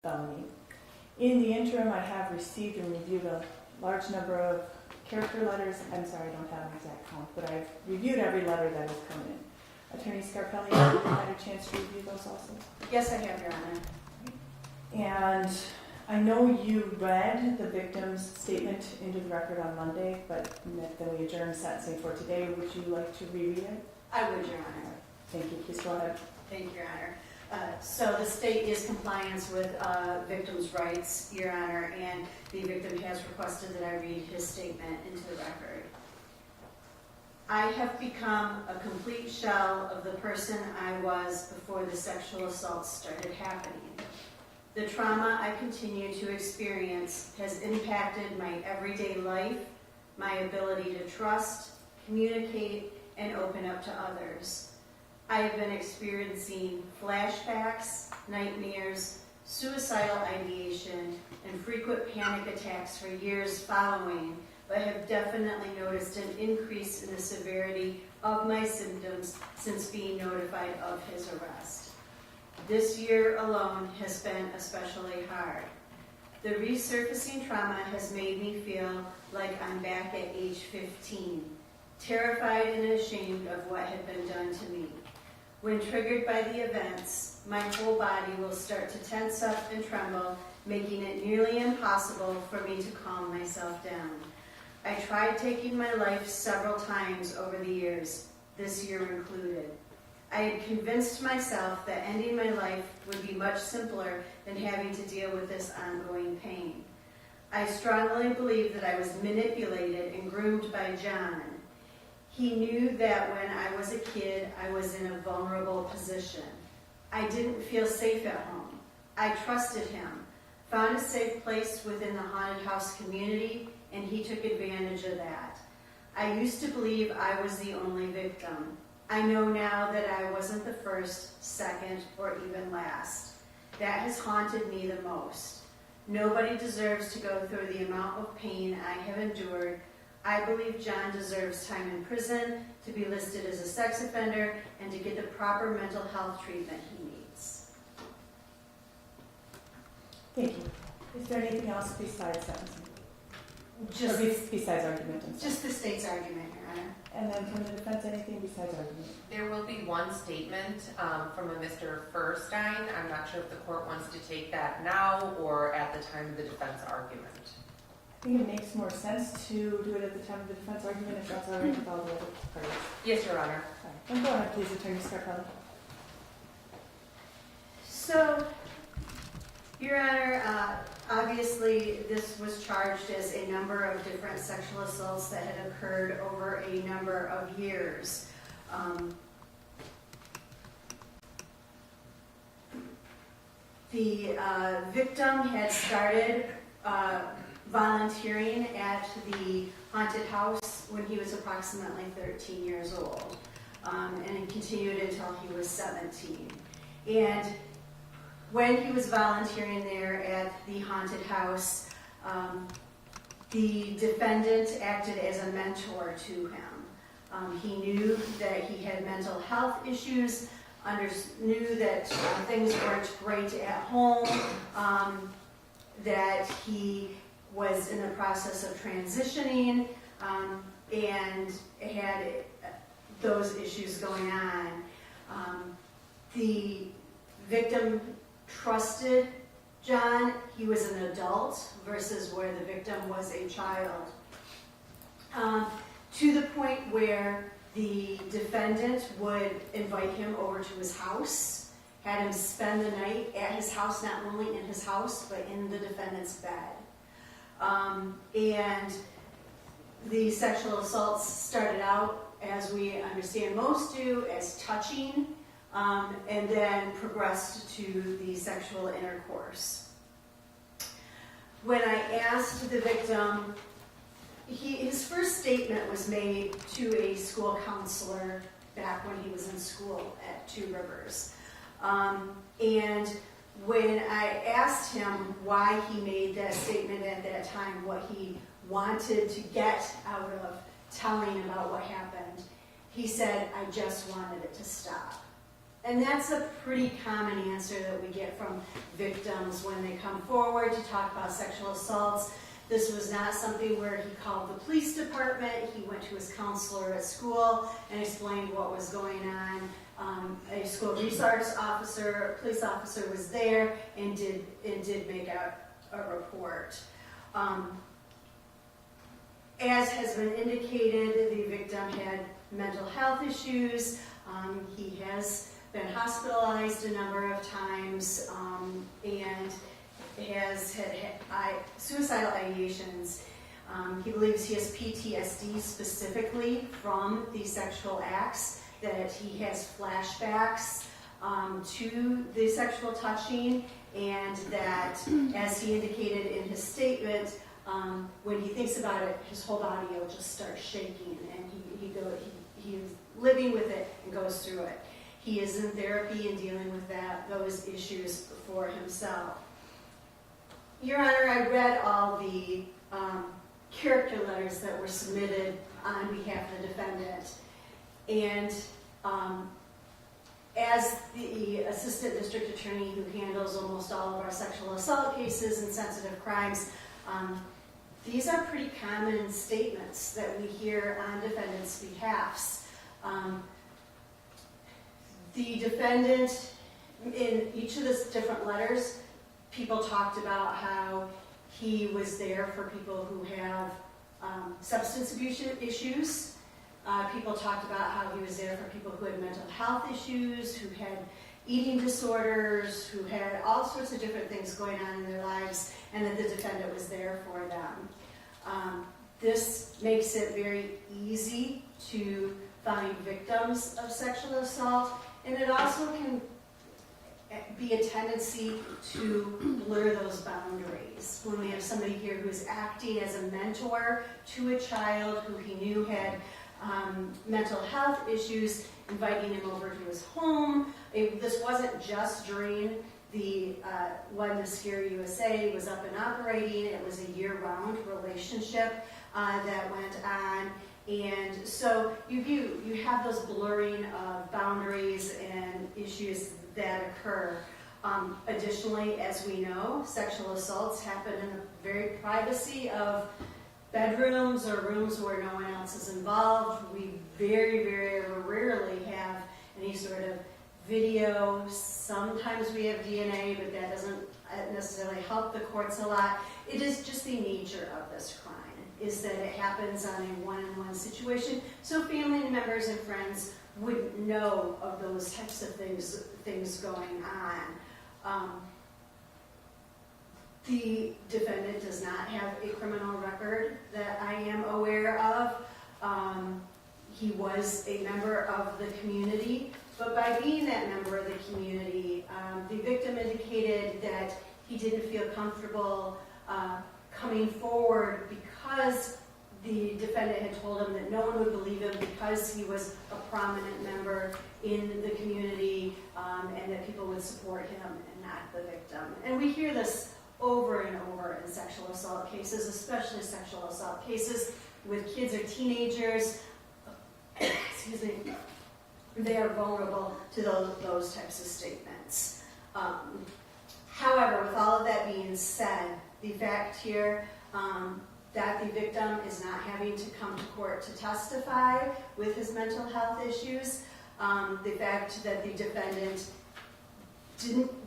felony. In the interim, I have received and reviewed a large number of character letters. I'm sorry, I don't have an exact count, but I've reviewed every letter that has come in. Attorney Scarpelli, have you had a chance to review those also? Yes, I have, Your Honor. And I know you read the victim's statement into the record on Monday, but then we adjourned sentencing for today. Would you like to reread it? I would, Your Honor. Thank you. Please go ahead. Thank you, Your Honor. So the state is compliance with victim's rights, Your Honor, and the victim has requested that I read his statement into the record. I have become a complete shell of the person I was before the sexual assaults started happening. The trauma I continue to experience has impacted my everyday life, my ability to trust, communicate, and open up to others. I have been experiencing flashbacks, nightmares, suicidal ideation, and frequent panic attacks for years following, but have definitely noticed an increase in the severity of my symptoms since being notified of his arrest. This year alone has been especially hard. The resurfacing trauma has made me feel like I'm back at age 15, terrified and ashamed of what had been done to me. When triggered by the events, my whole body will start to tense up and tremble, making it nearly impossible for me to calm myself down. I tried taking my life several times over the years, this year included. I had convinced myself that ending my life would be much simpler than having to deal with this ongoing pain. I strongly believe that I was manipulated and groomed by John. He knew that when I was a kid, I was in a vulnerable position. I didn't feel safe at home. I trusted him, found a safe place within the haunted house community, and he took advantage of that. I used to believe I was the only victim. I know now that I wasn't the first, second, or even last. That has haunted me the most. Nobody deserves to go through the amount of pain I have endured. I believe John deserves time in prison, to be listed as a sex offender, and to get the proper mental health treatment he needs. Thank you. Is there anything else besides sentencing? Besides argument? Just the state's argument, Your Honor. And then from the defense, anything besides argument? There will be one statement from a Mr. Furstein. I'm not sure if the court wants to take that now or at the time of the defense argument. I think it makes more sense to do it at the time of the defense argument if that's all right with all the other parties. Yes, Your Honor. All right. Then go ahead, please, Attorney Scarpelli. So, Your Honor, obviously this was charged as a number of different sexual assaults that had occurred over a number of years. The victim had started volunteering at the haunted house when he was approximately 13 years old, and it continued until he was 17. And when he was volunteering there at the haunted house, the defendant acted as a mentor to him. He knew that he had mental health issues, knew that things weren't great at home, that he was in the process of transitioning, and had those issues going on. The victim trusted John. He was an adult versus where the victim was a child. To the point where the defendant would invite him over to his house, had him spend the night at his house, not only in his house, but in the defendant's bed. And the sexual assaults started out, as we understand most do, as touching, and then progressed to the sexual intercourse. When I asked the victim, his first statement was made to a school counselor back when he was in school at Two Rivers. And when I asked him why he made that statement at that time, what he wanted to get out of telling about what happened, he said, "I just wanted it to stop." And that's a pretty common answer that we get from victims when they come forward to talk about sexual assaults. This was not something where he called the police department. He went to his counselor at school and explained what was going on. A school resource officer, police officer was there and did make out a report. As has been indicated, the victim had mental health issues. He has been hospitalized a number of times and has had suicidal ideations. He believes he has PTSD specifically from these sexual acts, that he has flashbacks to the sexual touching, and that, as he indicated in his statement, when he thinks about it, his whole body will just start shaking, and he is living with it and goes through it. He is in therapy and dealing with those issues for himself. Your Honor, I read all the character letters that were submitted on behalf of the defendant, and as the assistant district attorney who handles almost all of our sexual assault cases and sensitive crimes, these are pretty common statements that we hear on defendants' behalfs. The defendant, in each of the different letters, people talked about how he was there for people who have substance abuse issues. People talked about how he was there for people who had mental health issues, who had eating disorders, who had all sorts of different things going on in their lives, and that the defendant was there for them. This makes it very easy to find victims of sexual assault, and it also can be a tendency to blur those boundaries. When we have somebody here who is acting as a mentor to a child who he knew had mental health issues, inviting him over to his home. This wasn't just during when the Scary USA was up and operating. It was a year-round relationship that went on. And so you have those blurring of boundaries and issues that occur. Additionally, as we know, sexual assaults happen in the very privacy of bedrooms or rooms where no one else is involved. We very, very rarely have any sort of video. Sometimes we have DNA, but that doesn't necessarily help the courts a lot. It is just the nature of this crime, is that it happens on a one-on-one situation, so family members and friends wouldn't know of those types of things going on. The defendant does not have a criminal record that I am aware of. He was a member of the community, but by being that member of the community, the victim indicated that he didn't feel comfortable coming forward because the defendant had told him that no one would believe him because he was a prominent member in the community, and that people would support him and not the victim. And we hear this over and over in sexual assault cases, especially sexual assault cases with kids or teenagers. Excuse me. They are vulnerable to those types of statements. However, with all of that being said, the fact here that the victim is not having to come to court to testify with his mental health issues, the fact that the defendant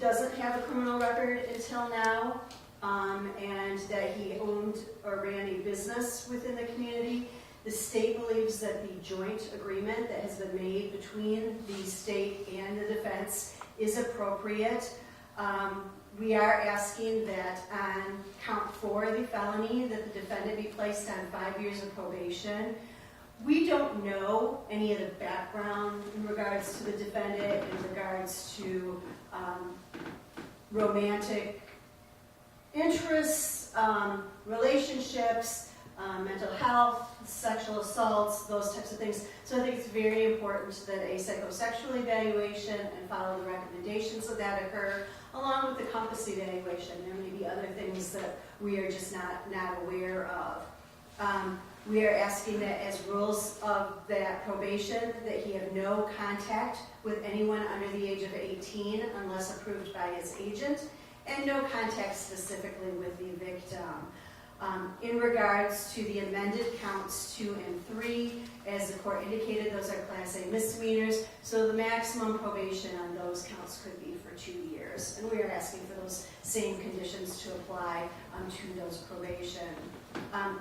doesn't have a criminal record until now, and that he owned or ran a business within the community. The state believes that the joint agreement that has been made between the state and the defense is appropriate. We are asking that on count 4, the felony, that the defendant be placed on 5 years of probation. We don't know any of the background in regards to the defendant, in regards to romantic interests, relationships, mental health, sexual assaults, those types of things. So I think it's very important that a psychosexual evaluation and follow the recommendations of that occur, along with the compass evaluation. There may be other things that we are just not aware of. We are asking that as rules of that probation, that he have no contact with anyone under the age of 18 unless approved by his agent, and no contact specifically with the victim. In regards to the amended counts 2 and 3, as the court indicated, those are Class A misdemeanors, so the maximum probation on those counts could be for 2 years. And we are asking for those same conditions to apply to those probation.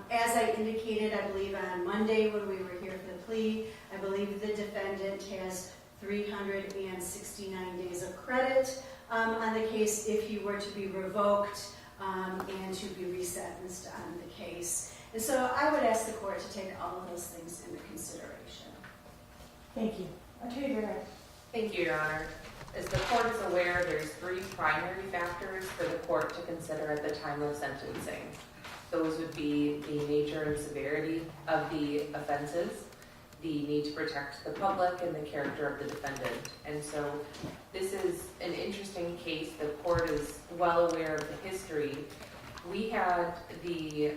As I indicated, I believe on Monday when we were here for the plea, I believe the defendant has 369 days of credit on the case if he were to be revoked and to be resentenced on the case. And so I would ask the court to take all of those things into consideration. Thank you. Attorney Barrett. Thank you, Your Honor. As the court is aware, there's 3 primary factors for the court to consider at the time of sentencing. Those would be the nature and severity of the offenses, the need to protect the public, and the character of the defendant. And so this is an interesting case. The court is well aware of the history. We had the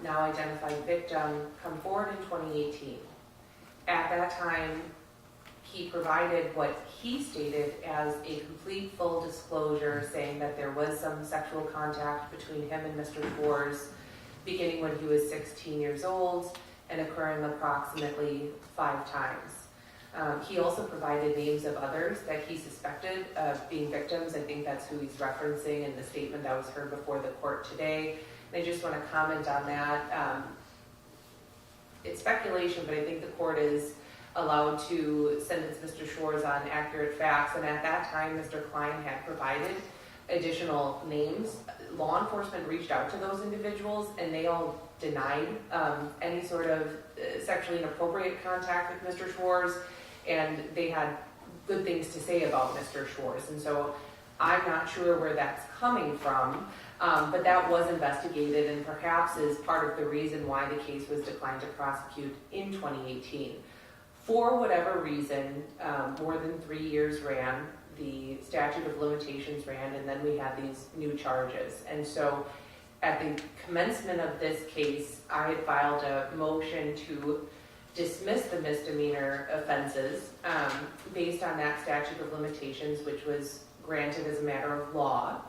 now identified victim come forward in 2018. At that time, he provided what he stated as a complete full disclosure, saying that there was some sexual contact between him and Mr. Schwartz beginning when he was 16 years old and occurring approximately 5 times. He also provided names of others that he suspected of being victims. I think that's who he's referencing in the statement that was heard before the court today. And I just want to comment on that. It's speculation, but I think the court is allowed to sentence Mr. Schwartz on accurate facts. And at that time, Mr. Klein had provided additional names. Law enforcement reached out to those individuals, and they all denied any sort of sexually inappropriate contact with Mr. Schwartz, and they had good things to say about Mr. Schwartz. And so I'm not sure where that's coming from, but that was investigated and perhaps is part of the reason why the case was declined to prosecute in 2018. For whatever reason, more than 3 years ran, the statute of limitations ran, and then we had these new charges. And so at the commencement of this case, I had filed a motion to dismiss the misdemeanor offenses based on that statute of limitations, which was granted as a matter of law.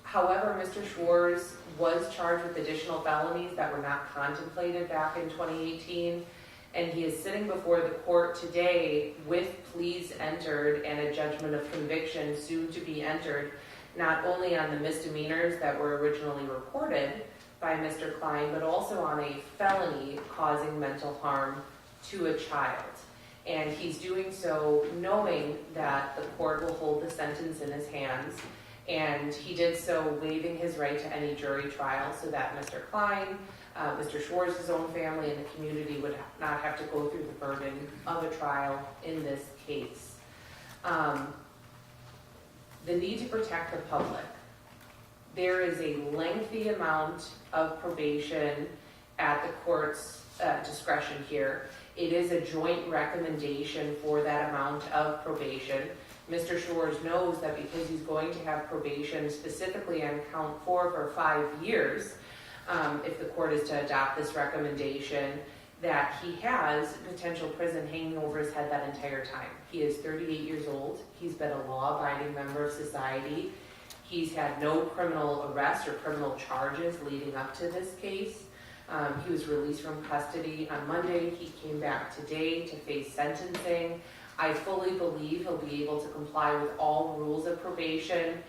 However, Mr. Schwartz was charged with additional felonies that were not contemplated back in 2018, and he is sitting before the court today with pleas entered and a judgment of conviction soon to be entered, not only on the misdemeanors that were originally reported by Mr. Klein, but also on a felony causing mental harm to a child. And he's doing so knowing that the court will hold the sentence in his hands, and he did so waiving his right to any jury trial so that Mr. Klein, Mr. Schwartz's own family, and the community would not have to go through the burden of a trial in this case. The need to protect the public. There is a lengthy amount of probation at the court's discretion here. It is a joint recommendation for that amount of probation. Mr. Schwartz knows that because he's going to have probation specifically on count 4 for 5 years, if the court is to adopt this recommendation, that he has potential prison hanging over his head that entire time. He is 38 years old. He's been a law-abiding member of society. He's had no criminal arrests or criminal charges leading up to this case. He was released from custody on Monday. He came back today to face sentencing. I fully believe he'll be able to comply with all rules of probation.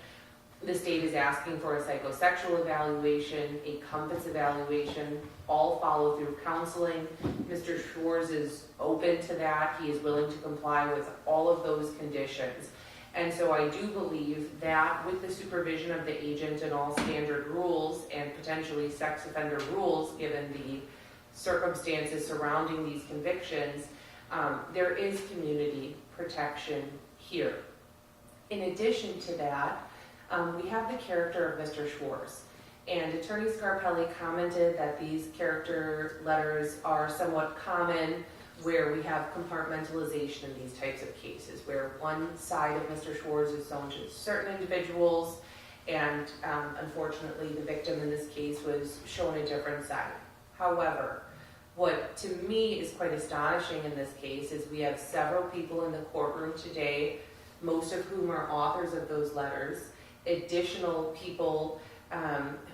The state is asking for a psychosexual evaluation, a compass evaluation, all follow through counseling. Mr. Schwartz is open to that. He is willing to comply with all of those conditions. And so I do believe that with the supervision of the agent and all standard rules and potentially sex offender rules, given the circumstances surrounding these convictions, there is community protection here. In addition to that, we have the character of Mr. Schwartz. And Attorney Scarpelli commented that these character letters are somewhat common where we have compartmentalization in these types of cases, where one side of Mr. Schwartz is shown to certain individuals, and unfortunately the victim in this case was shown a different side. However, what to me is quite astonishing in this case is we have several people in the courtroom today, most of whom are authors of those letters, additional people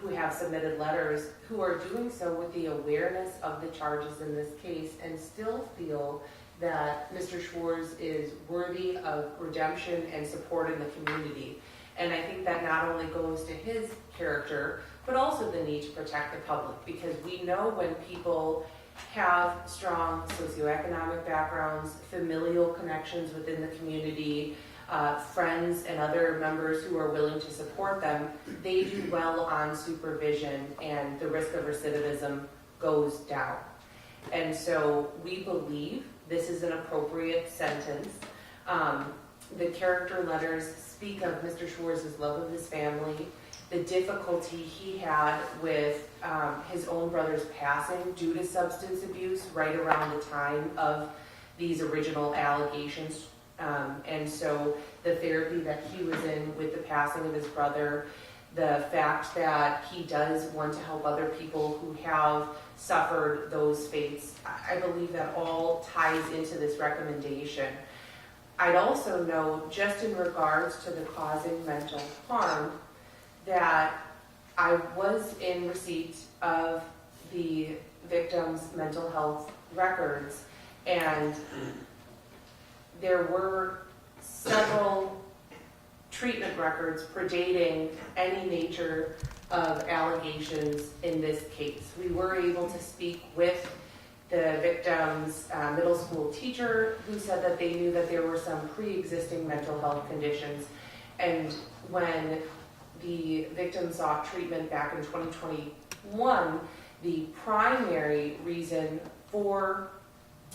who have submitted letters who are doing so with the awareness of the charges in this case and still feel that Mr. Schwartz is worthy of redemption and support in the community. And I think that not only goes to his character, but also the need to protect the public, because we know when people have strong socioeconomic backgrounds, familial connections within the community, friends and other members who are willing to support them, they do well on supervision and the risk of recidivism goes down. And so we believe this is an appropriate sentence. The character letters speak of Mr. Schwartz's love of his family, the difficulty he had with his own brother's passing due to substance abuse right around the time of these original allegations. And so the therapy that he was in with the passing of his brother, the fact that he does want to help other people who have suffered those fates, I believe that all ties into this recommendation. I'd also note, just in regards to the causing mental harm, that I was in receipt of the victim's mental health records, and there were several treatment records predating any nature of allegations in this case. We were able to speak with the victim's middle school teacher, who said that they knew that there were some pre-existing mental health conditions, and when the victim sought treatment back in 2021, the primary reason for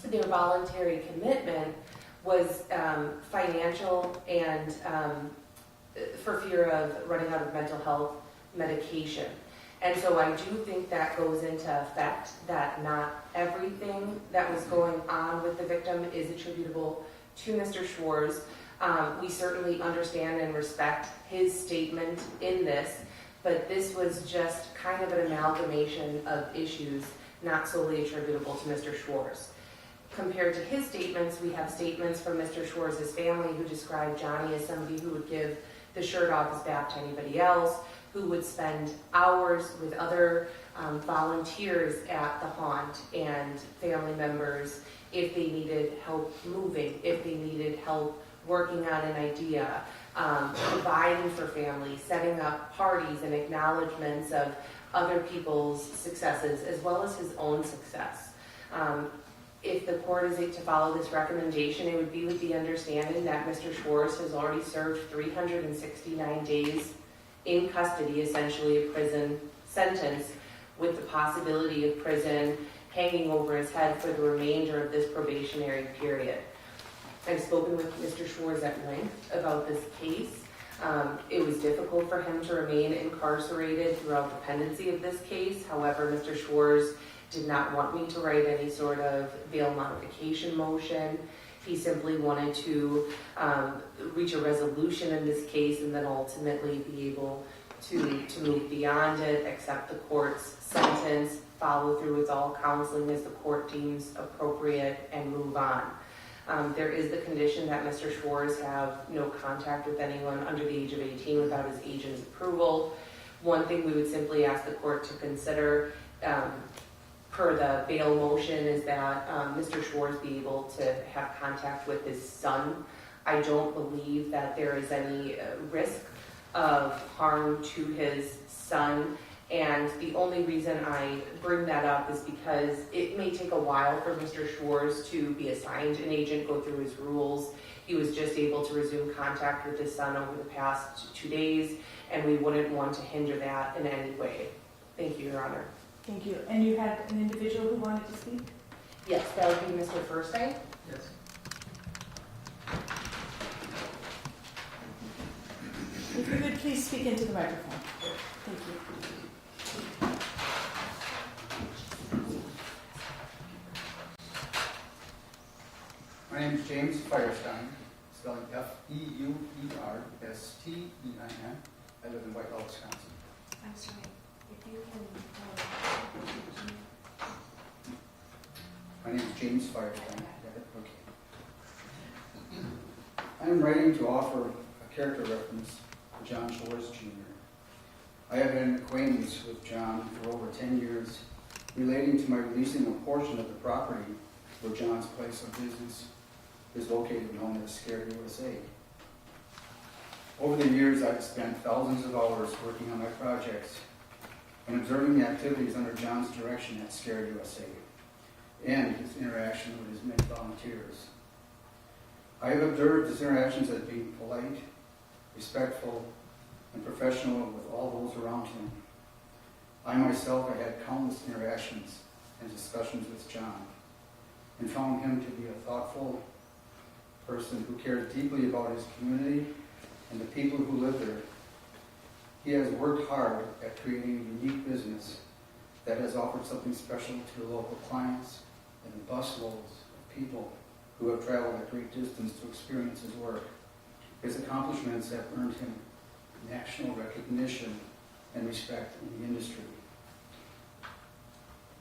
their voluntary commitment was financial and for fear of running out of mental health medication. And so I do think that goes into effect that not everything that was going on with the victim is attributable to Mr. Schwartz. We certainly understand and respect his statement in this, but this was just kind of an amalgamation of issues not solely attributable to Mr. Schwartz. Compared to his statements, we have statements from Mr. Schwartz's family who described Johnny as somebody who would give the shirt off his back to anybody else, who would spend hours with other volunteers at the haunt and family members if they needed help moving, if they needed help working on an idea, providing for families, setting up parties and acknowledgments of other people's successes as well as his own success. If the court is to follow this recommendation, it would be with the understanding that Mr. Schwartz has already served 369 days in custody, essentially a prison sentence, with the possibility of prison hanging over his head for the remainder of this probationary period. I've spoken with Mr. Schwartz at length about this case. It was difficult for him to remain incarcerated throughout the pendency of this case. However, Mr. Schwartz did not want me to write any sort of bail modification motion. He simply wanted to reach a resolution in this case and then ultimately be able to move beyond it, accept the court's sentence, follow through with all counseling as the court deems appropriate, and move on. There is the condition that Mr. Schwartz have no contact with anyone under the age of 18 without his agent's approval. One thing we would simply ask the court to consider per the bail motion is that Mr. Schwartz be able to have contact with his son. I don't believe that there is any risk of harm to his son, and the only reason I bring that up is because it may take a while for Mr. Schwartz to be assigned an agent, go through his rules. He was just able to resume contact with his son over the past 2 days, and we wouldn't want to hinder that in any way. Thank you, Your Honor. Thank you. And you had an individual who wanted to speak? Yes, that would be Mr. Firstay. Yes. If you would please speak into the microphone. Thank you. My name is James Firestein, spelling Feuerstein. I live in Whitehall, Wisconsin. I'm sorry, if you can, name is James Firestein. Got it? Okay. I am writing to offer a character reference to John Shores Jr. I have been acquaintance with John for over 10 years, relating to my releasing a portion of the property where John's place of business is located, known as Scared USA. Over the years, I've spent thousands of hours working on my projects and observing the activities under John's direction at Scared USA and his interaction with his many volunteers. I have observed his interactions as being polite, respectful, and professional with all those around him. I myself have had countless interactions and discussions with John and found him to be a thoughtful person who cares deeply about his community and the people who live there. He has worked hard at creating a unique business that has offered something special to the local clients and the busloads of people who have traveled a great distance to experience his work. His accomplishments have earned him national recognition and respect in the industry.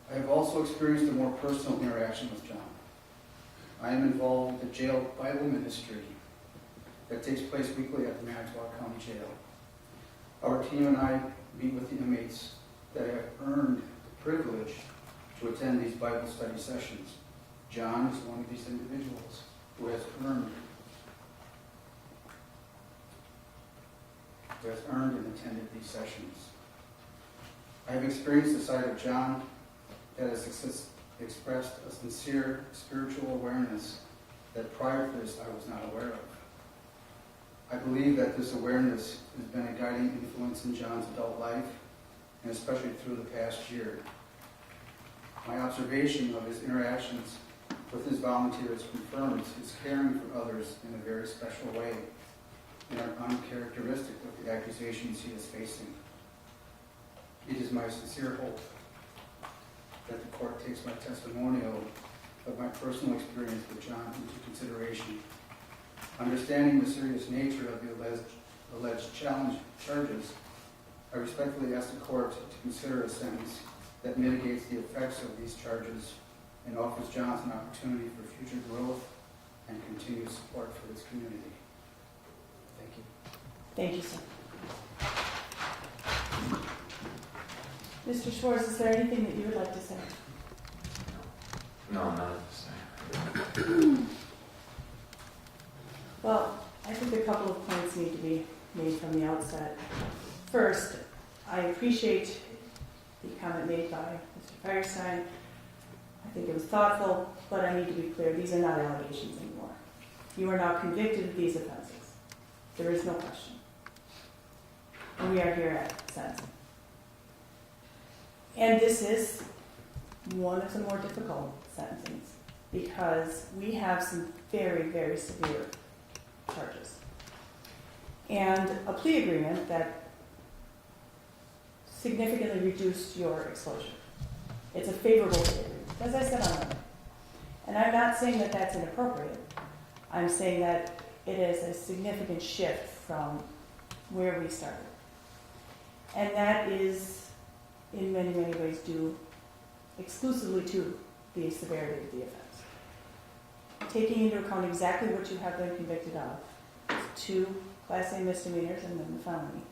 I have also experienced a more personal interaction with John. I am involved with the jail Bible ministry that takes place weekly at the Manitowoc County Jail. Our team and I meet with the inmates that have earned the privilege to attend these Bible study sessions. John is one of these individuals who has earned and attended these sessions. I have experienced a side of John that has expressed a sincere spiritual awareness that prior to this I was not aware of. I believe that this awareness has been a guiding influence in John's adult life, and especially through the past year. My observation of his interactions with his volunteers confirms his caring for others in a very special way and are uncharacteristic of the accusations he is facing. It is my sincere hope that the court takes my testimonial of my personal experience with John into consideration. Understanding the serious nature of the alleged charges, I respectfully ask the court to consider a sentence that mitigates the effects of these charges and offers John an opportunity for future growth and continued support for his community. Thank you. Thank you, sir. Mr. Schwartz, is there anything that you would like to say? No, not at this time. Well, I think a couple of points need to be made from the outset. First, I appreciate the comment made by Mr. Firestein. I think it was thoughtful, but I need to be clear, these are not allegations anymore. You are now convicted of these offenses. There is no question. And we are here at sentencing. And this is one of the more difficult sentencings because we have some very, very severe charges. And a plea agreement that significantly reduced your exposure. It's a favorable plea agreement, as I said on Monday. And I'm not saying that that's inappropriate. I'm saying that it is a significant shift from where we started. And that is, in many, many ways, due exclusively to the severity of the offense. Taking into account exactly what you have been convicted of, 2 Class A misdemeanors and then the felony,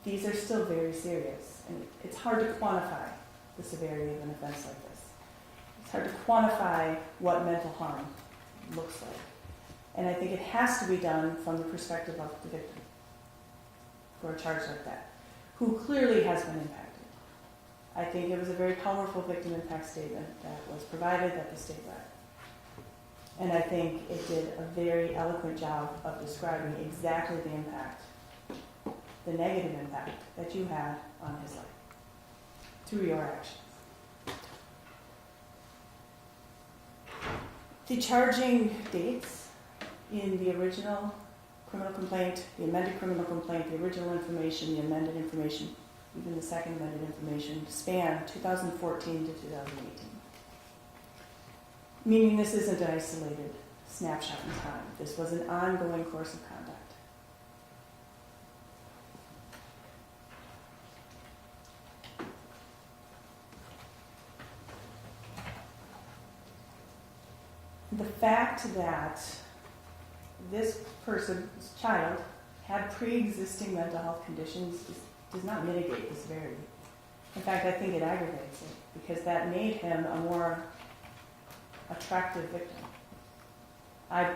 these are still very serious. And it's hard to quantify the severity of an offense like this. It's hard to quantify what mental harm looks like. And I think it has to be done from the perspective of the victim for a charge like that, who clearly has been impacted. I think it was a very powerful victim impact statement that was provided that the state read. And I think it did a very eloquent job of describing exactly the impact, the negative impact that you had on his life through your actions. The charging dates in the original criminal complaint, the amended criminal complaint, the original information, the amended information, even the second amended information, span 2014 to 2018. Meaning this isn't an isolated snapshot in time. This was an ongoing course of conduct. the fact that this person's child had pre-existing mental health conditions does not mitigate the severity. In fact, I think it aggravates it because that made him a more attractive victim. I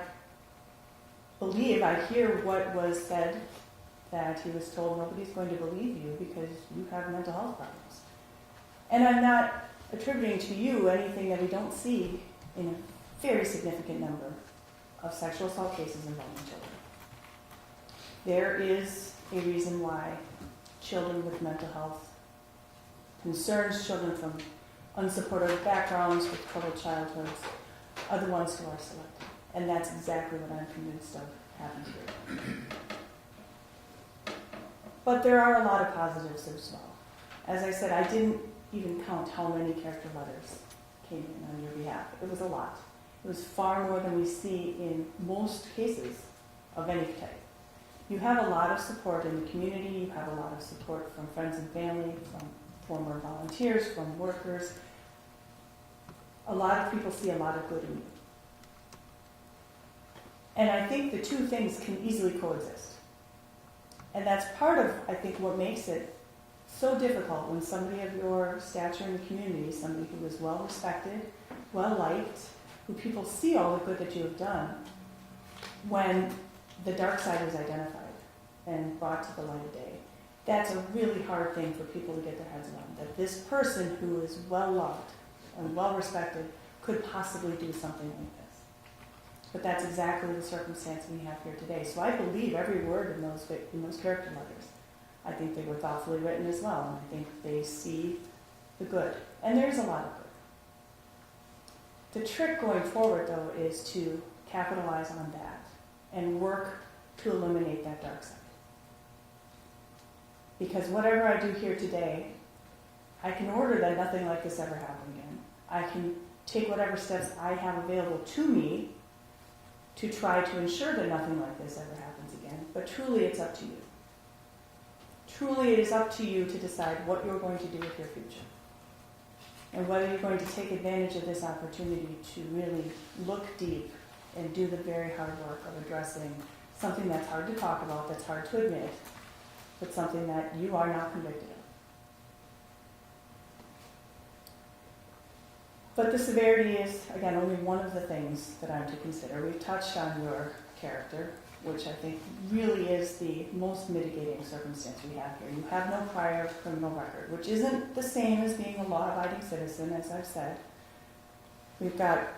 hear what was said, that he was told nobody's going to believe you because you have mental health problems. And I'm not attributing to you anything that we don't see in a very significant number of sexual assault cases involving children. There is a reason why children with mental health concerns, children from unsupportive backgrounds with troubled childhoods, are the ones who are selected. And that's exactly what I'm convinced of happened here. But there are a lot of positives as well. As I said, I didn't even count how many character letters came in on your behalf. It was a lot. It was far more than we see in most cases of any type. You have a lot of support in the community. You have a lot of support from friends and family, from former volunteers, from workers. A lot of people see a lot of good in you. And I think the two things can easily coexist. And that's part of, I think, what makes it so difficult when somebody of your stature in the community, somebody who is well respected, well liked, who people see all the good that you have done, when the dark side is identified and brought to the light of day. That's a really hard thing for people to get their heads around, that this person who is well loved and well respected could possibly do something like this. But that's exactly the circumstance we have here today. So I believe every word in those character letters. I think they were thoughtfully written as well, and I think they see the good. And there's a lot of good. The trick going forward, though, is to capitalize on that and work to eliminate that dark side. Because whatever I do here today, I can order that nothing like this ever happen again. I can take whatever steps I have available to me to try to ensure that nothing like this ever happens again. But truly, it's up to you. Truly, it is up to you to decide what you're going to do with your future. And whether you're going to take advantage of this opportunity to really look deep and do the very hard work of addressing something that's hard to talk about, that's hard to admit, but something that you are now convicted of. But the severity is, again, only one of the things that I'm to consider. We've touched on your character, which I think really is the most mitigating circumstance we have here. You have no prior criminal record, which isn't the same as being a law-abiding citizen, as I've said. We've got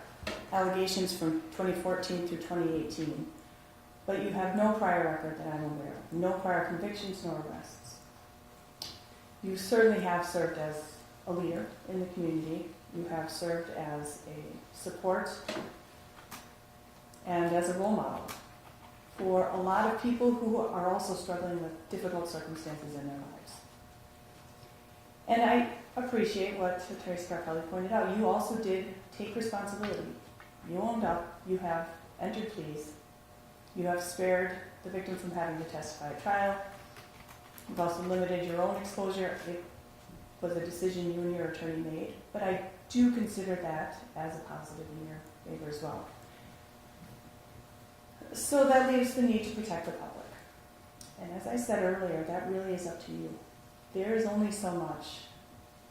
allegations from 2014 through 2018, but you have no prior record that I'm aware of, no prior convictions nor arrests. You certainly have served as a leader in the community. You have served as a support and as a role model for a lot of people who are also struggling with difficult circumstances in their lives. And I appreciate what Attorney Scarpelli pointed out. You also did take responsibility. You owned up. You have entered pleas. You have spared the victim from having to testify at trial. You've also limited your own exposure. It was a decision you and your attorney made, but I do consider that as a positive in your favor as well. So that leaves the need to protect the public. And as I said earlier, that really is up to you. There is only so much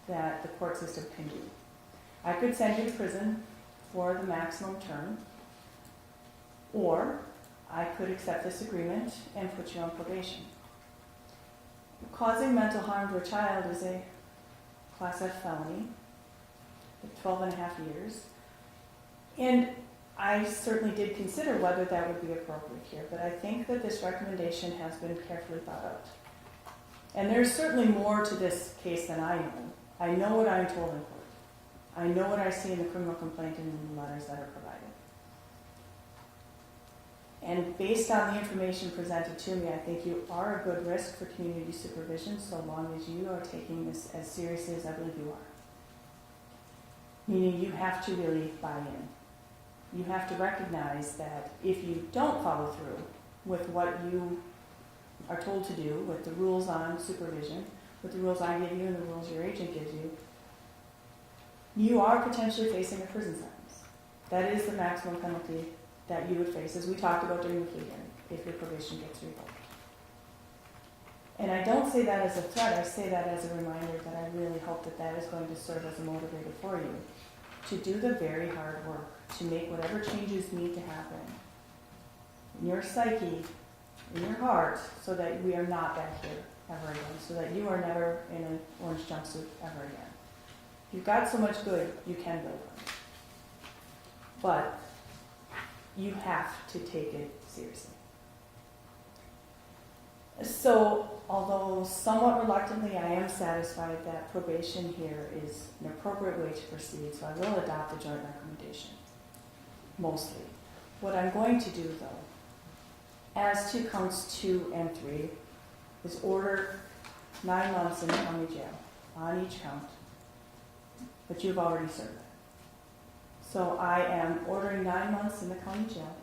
that the court system can do. I could send you to prison for the maximum term, or I could accept this agreement and put you on probation. Causing mental harm to a child is a Class F felony, 12 and a half years. And I certainly did consider whether that would be appropriate here, but I think that this recommendation has been carefully thought out. And there's certainly more to this case than I know. I know what I'm told in court. I know what I see in the criminal complaint and in the letters that are provided. And based on the information presented to me, I think you are a good risk for community supervision so long as you are taking this as seriously as I believe you are. Meaning you have to really buy in. You have to recognize that if you don't follow through with what you are told to do, with the rules on supervision, with the rules I give you and the rules your agent gives you, you are potentially facing a prison sentence. That is the maximum penalty that you would face, as we talked about during the plea hearing, if your probation gets revoked. And I don't say that as a threat, I say that as a reminder that I really hope that that is going to serve as a motivator for you to do the very hard work, to make whatever changes need to happen in your psyche, in your heart, so that we are not back here ever again, so that you are never in an orange jumpsuit ever again. You've got so much good, you can build on. But you have to take it seriously. So, although somewhat reluctantly, I am satisfied that probation here is an appropriate way to proceed, so I will adopt the joint recommendation, mostly. What I'm going to do, though, as to counts 2 and 3, is order 9 months in the county jail on each count, but you've already served that. So I am ordering 9 months in the county jail.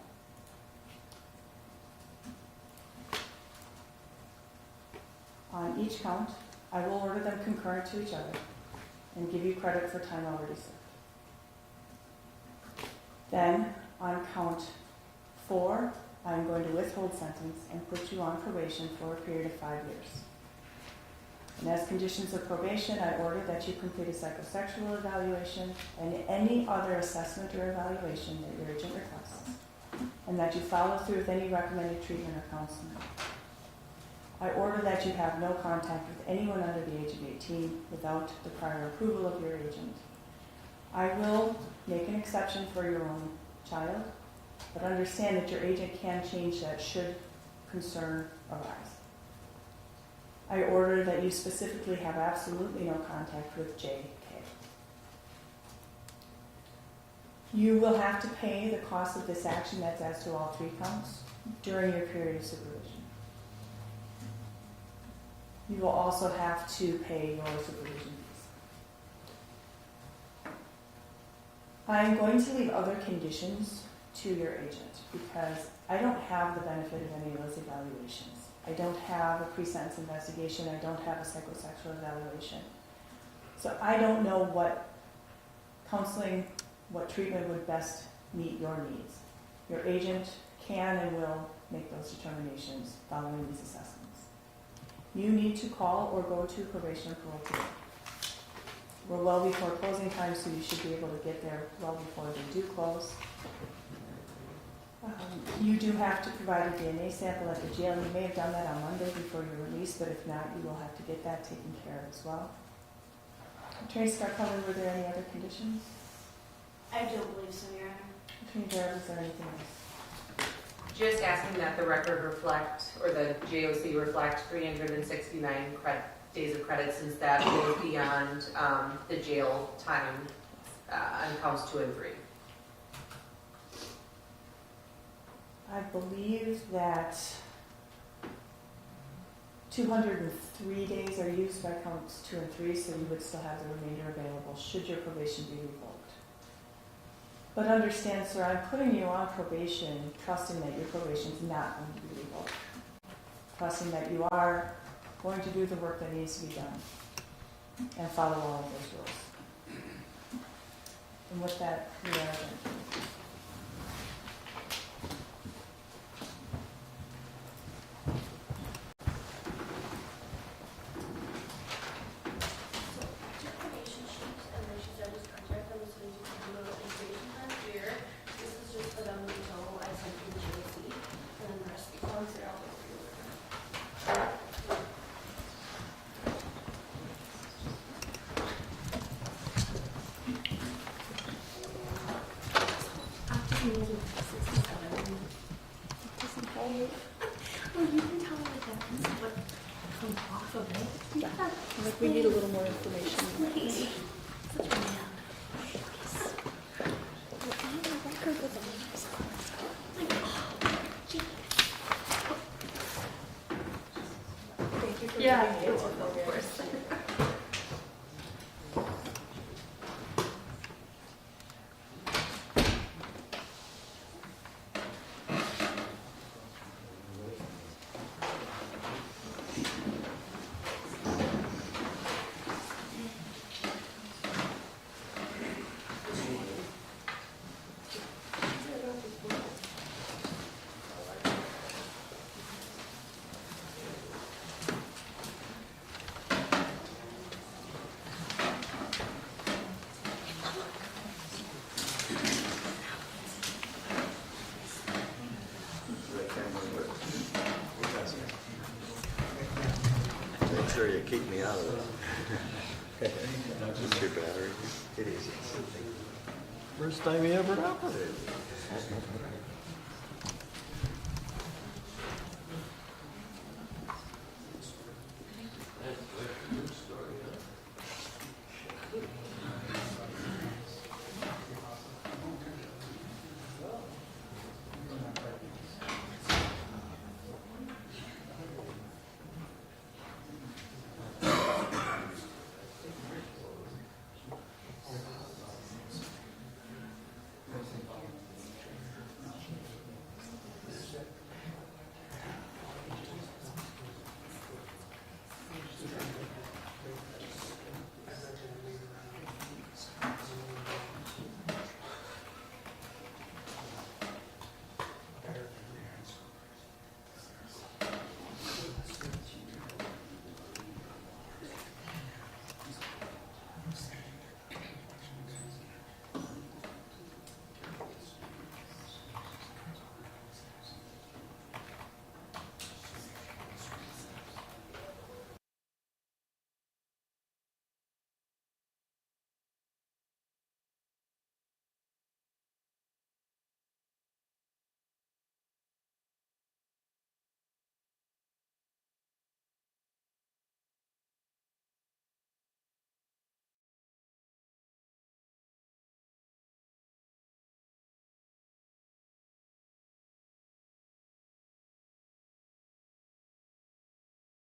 On each count, I will order them concurrent to each other and give you credit for time already served. Then, on count 4, I'm going to withhold sentence and put you on probation for a period of 5 years. And as conditions of probation, I order that you complete a psychosexual evaluation and any other assessment or evaluation that your agent requests, and that you follow through with any recommended treatment or counseling. I order that you have no contact with anyone under the age of 18 without the prior approval of your agent. I will make an exception for your own child, but understand that your agent can change that should concern arise. I order that you specifically have absolutely no contact with J.K. You will have to pay the cost of this action, that's as to all 3 counts, during your period of supervision. You will also have to pay your supervision fees. I am going to leave other conditions to your agent because I don't have the benefit of any of those evaluations. I don't have a pre-sentence investigation. I don't have a psychosexual evaluation. So I don't know what counseling, what treatment would best meet your needs. Your agent can and will make those determinations following these assessments. You need to call or go to probation or parole today. We're well before closing time, so you should be able to get there well before they do close. You do have to provide a DNA sample at the jail. You may have done that on Monday before you're released, but if not, you will have to get that taken care of as well. Attorney Scarpelli, were there any other conditions? I don't believe so, Your Honor. Attorney Gerald, is there anything else? Just asking that the record reflect, or the JOC reflect 369 days of credit, since that goes beyond the jail time on counts 2 and 3. I believe that 203 days are used by counts 2 and 3, so you would still have the remainder available should your probation be revoked. But understand, sir, I'm putting you on probation, trusting that your probation is not going to be revoked. Trusting that you are going to do the work that needs to be done and follow all of those rules. And with that, we are adjourned. We need a little more information. Thank you for Yeah, giving me you're it. welcome, of course. sure you keep me out of that. Just your battery. It is. First time you ever operated.